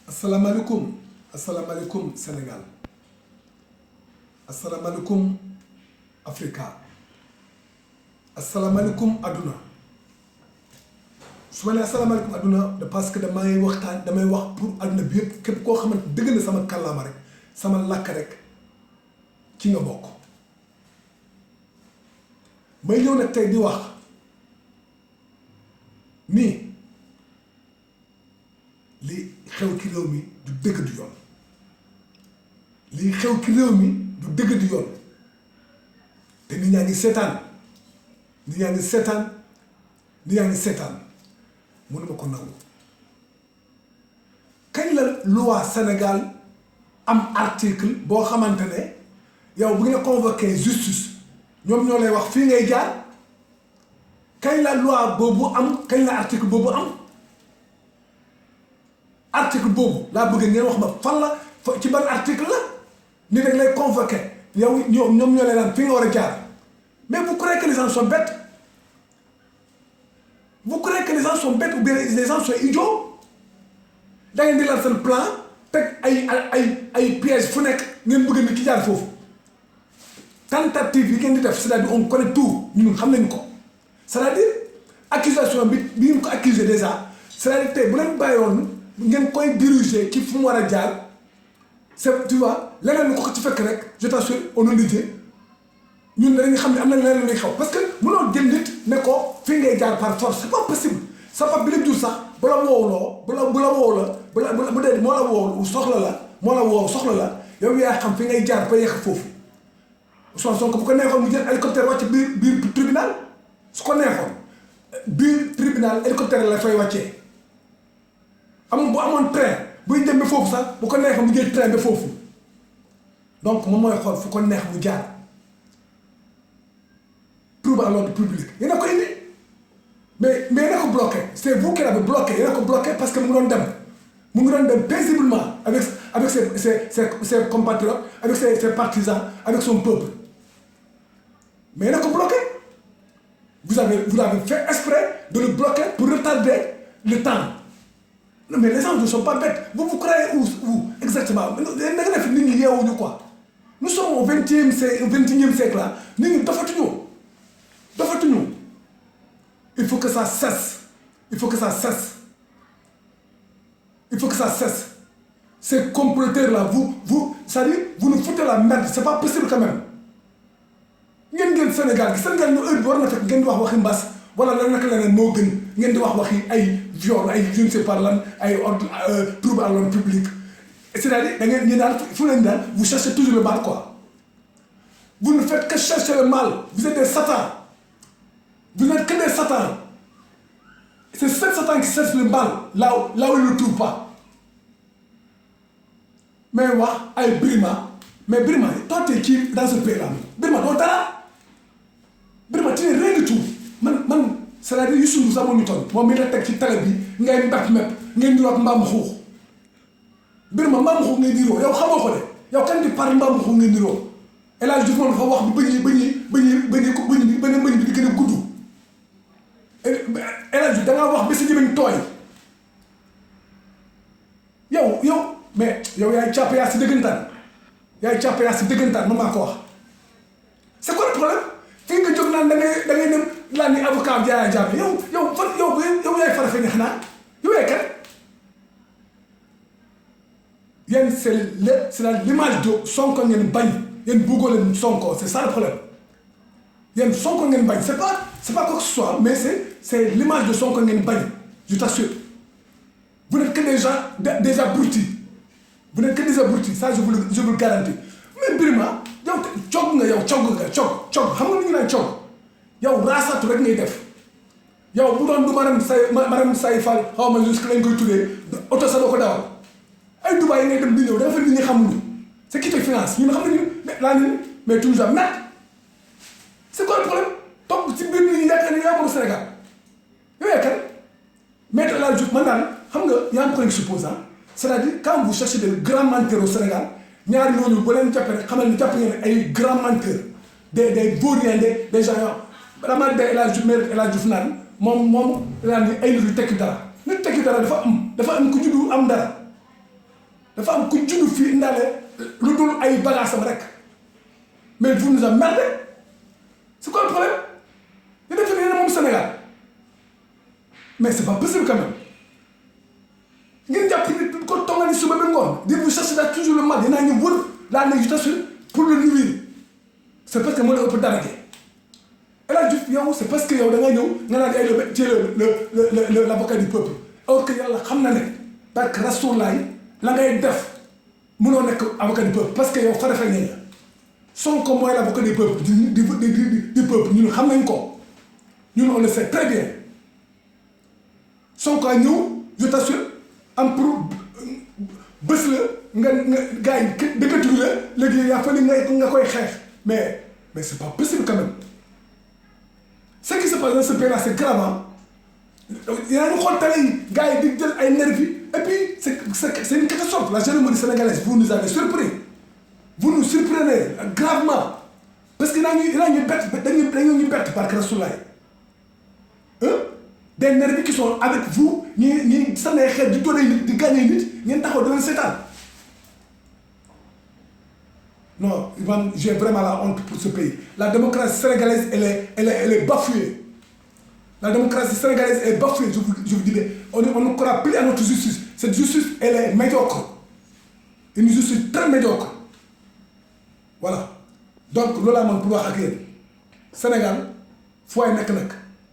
asalaamaaleykum asalaamaaleykum Sénégal asalaamaaleykum Africa asalaamaaleykum adduna su ma nee asalaamaaleykum adduna de parce que damay waxtaan damay wax pour adduna bi yëpp képp koo xamante dëgg na sama kàllaama rek sama làkk rek ci nga bokk may ñëw nag tey di wax nii li xew ci réew mi du dëgg du yoon li xew ci réew mi du dëgg du yoon te nit ñaa ngi seetaan nit ñaa ngi seetaan nit ñaa ngi seetaan mënuma ko nangu kañ la loi Sénégal am article boo xamante ne yow bu nga convoqué justice ñoom ñoo lay wax fii ngay jaar kañ la loi boobu am kañ la article boobu am article boobu laa bëgg ngeen wax ma fan la ci ban article la ni dañ lay convoqué yow ñoom ñoo lay naan fi nga war a jaar mais vous croyez que les gens sont bêtes vous croyez que les gens sont bêtes ou bien les gens sont idiots da ngeen di laal seen plan teg ay pièges fu nekk ngeen bëgg nit ki jaar foofu tentative yi ngeen di def c'est-à-dire on connaît tout ñun xam nañu ko c'est-à-dire accusation bi ngeen ko accusé déjà c'est-à-dire tey bu leen bàyyoon ngeen koy diriger ci fu mu war a jaar c'est tu vois leneen lu ko ci fekk rek je t'assure au nom de Dieu ñun dañuy xam ne am na leneen luy xew parce que mënoo jël nit ne ko fii ngay jaar par force c'est pas possible sa pap bi la jur sax bu la woowloo bu la woow la bu dee moo la woow soxla la moo la woow soxla la yow yaa xam fi ngay jaar ba yegg foofu Ousmane Sonko bu ko neexoon mu jël hélicoptère wàcc biir tribunal su ko neexoon biir tribunal hélicoptère la fay wàccee amul bu amoon train buy dem ba foofu sax bu ko neexee mu jël train ba foofu donc moom mooy xool fu ko neex mu jaar trouble à l'ordre public yéen a ko indi mais yéen a ko bloqué c'est vous qui l'avez bloqué yéen a ko bloqué parce que mu ngi doon dem paisiblement avec ses compatriotes avec ses partisans avec son peuple mais yéen a ko bloqué vous avez fait exprès de le bloquer pour retarder le temps. Non mais les gens ne sont pas bêtes. Vous croyez où exactement? Quoi. Nous sommes au 21e siècle là. Nous sommes il faut que ça cesse. Il faut que ça cesse. Il faut que ça cesse. Ces comploteurs là, ça dit, vous nous foutez la merde. C'est pas possible quand même. Ngeen Sénégal ñu heure bi war na fekk ngeen di wax waxi mbas wala lan naka leneen moo gën ngeen di wax waxi ay viol ay je ne sais pas lan ay trouble à l'ordre public c'est-à-dire da ngeen ñi daal fu leen daal vous cherchez toujours le mal quoi vous ne faites que chercher le mal vous êtes des satans vous n'êtes que des satans c'est ces satans qui cherchent le mal là où ils ne le trouvent pas mais wax ay Birima mais Birima toi t'es qui dans ce pays là Birima doo dara Birima tu n'es rien du tout man c'est-à-dire Youssou Ndour sax moo ñu toll moom mi la teg ci télé bi ngay mbépp ngeen di wax mbaam xuux Birima mbaam xuux ngay niroo yow xamoo ko de yow kan di par mbaam xuux ngay niroo El Hadj Diouf moom dafa wax bi bëñ bi di gën a gudd El Hadj Diouf da ngaa wax ba sa jëmiñ tooy yow mais yow yaay càpp yaa si dëggantaan man maa ko wax c'est quoi le problème fii nga jóg naan da ngay dem laa ni avocat Yaya Jammeh yow yaay Farafenni xanaa yow yaay kan yéen c'est l'image de Sonko ngeen bañ yéen buggoo leen Sonko c'est ça le problème yéen Sonko ngeen bañ c'est pas quoi que ce soit mais c'est l'image de Sonko ngeen bañ je t'assure vous n'êtes que des abrutis vous n'êtes que des abrutis ça je vous le garantis mais Birima yow cog nga xam nga lu ñu naan cog yow raasatu rek ngay def yow bu doon du madame Say Fall xaw ma jusque lañ koy tuddee oto sa doo ko dawal ay Dubaï ngay dem di ñëw da nga fa nit ñi xamuñu c'est qui te finance ñun xam nañu laa ni mais toujours nag c'est quoi le problème toog ci biir nit ñi yaakaar ne yaa moom Sénégal yow yaakaar Maître El Hadji Diouf man daal xam nga yaa ngi ko supposant c'est-à-dire quand vous cherchez de grands menteurs au Sénégal ñaari ñooñu bu leen jàppee rek xamal ni jàpp ngeen ay grands menteurs des vauriens des gens yoo vraiment day El Hadji Diouf naan moom naan ni ay nit yu tekki dara nit tekki dara dafa am ku juddu am dara dafa am ku judd fii indaale lu dul ay bagaasam rek mais vous nous emmerdez c'est quoi le problème ñu def ne moom Sénégal mais c'est pas possible quand même ngeen jàpp ni ko tongali suba ba ngoon di vous chercher daal toujours le mal dinaa ñu wër la législation pour le nuire c'est parce que moo la ëpp dara El Hadj Diouf yow c'est parce que yow da nga ñëw nga naan ay l'avocat du peuple or que yàlla xam na ne parce que Rasulaay la ngay def mënoo nekk avocat du peuple parce que yow farafel nga Sonko mooy l'avocat du peuple du peuple ñun xam nañ ko ñun on le sait très bien Sonko a ñëw je t'assure am pour bés la nga gars yi dëkkatuñu la léegi yaa fa li nga koy xeex mais c'est pas possible quand même. Ce qui se passe dans ce pays-là, c'est grave. Il y a une grande gars qui disent qu'ils nervis. Et puis, c'est une catastrophe. La gendarmerie sénégalaise, vous nous avez surpris. Vous nous surprenez gravement. Parce qu'il y a une bête par Rasulaay. Des nervis qui sont avec vous, ils sont de gagner, ils sont dans le sétal. Non, j'ai vraiment la honte pour ce pays. La démocratie sénégalaise, elle est bafouée. La démocratie sénégalaise est bafouée, je vous dirais. On ne croit plus à notre justice. Cette justice, elle est médiocre. Une justice très médiocre. Voilà. Donc, lola man pour wax ak yéen Sénégal foo ay nekk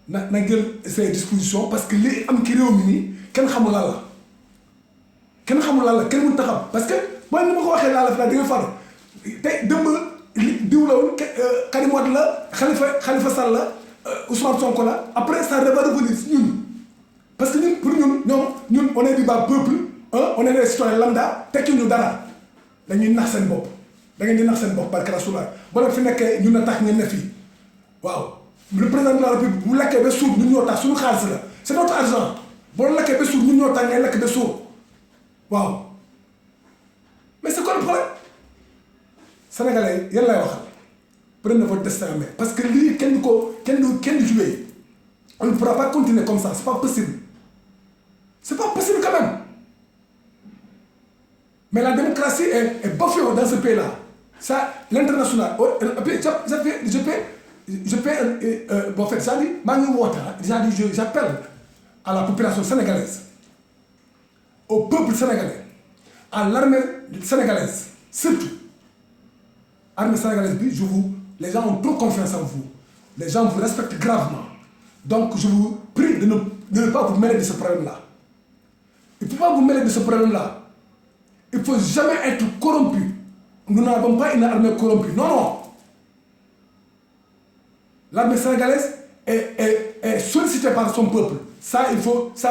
nag na jël ses dispositions parce que li am ci réew mi nii kenn xamul lan la. kenn xamul lan la kenn mënut a xam parce que mooy ni ma ko waxee laa la fi daal di nga faru. tey dëmb diw la woon Karim Wade la Khalifa Sall la Ousmane Sonko la après ça va revenir si ñun parce que ñun pour ñun on est du bas peuple on est des citoyens lambda tekki ñu dara dañuy nax seen bopp da ngeen di nax seen bopp barke Rasulullah boo leen fi nekkee ñun na tax ngeen ne fii waaw le président de la République bu lekkee ba suur ñun ñoo tax suñu xaalis la c'est notre argent boo lekkee ba suur ñun ñoo tax ngay lekk ba suur waaw mais c'est quoi le problème Sénégalais yan lay waxal prenez votre destin en main parce que lii kenn du jouer on ne pourra pas continuer comme ça c'est pas possible quand même mais la démocratie est bafouée dans ce pays-là ça l'international je peux bon fait ça dit maa ngi woote j'appelle à la population sénégalaise au peuple sénégalais à l'armée sénégalaise surtout armée sénégalaise bi les gens ont trop confiance en vous les gens vous respectent gravement donc je vous prie de ne pas vous mêler de ce problème-là il ne faut pas vous mêler de ce problème-là il ne faut jamais être corrompu nous n'avons pas une armée corrompue non l'armée sénégalaise est sollicitée par son peuple ça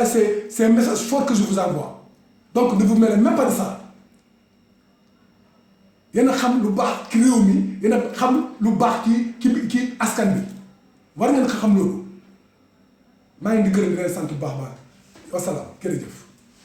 c'est un message fort que je vous envoie donc ne vous mêlez même pas de ça yéen a xam lu baax ci réew mi yéen a xam lu baax ci askan bi war ngeen ko xam loolu maa ngi di gërëm di leen sant bu baax wasalaam jërëjëf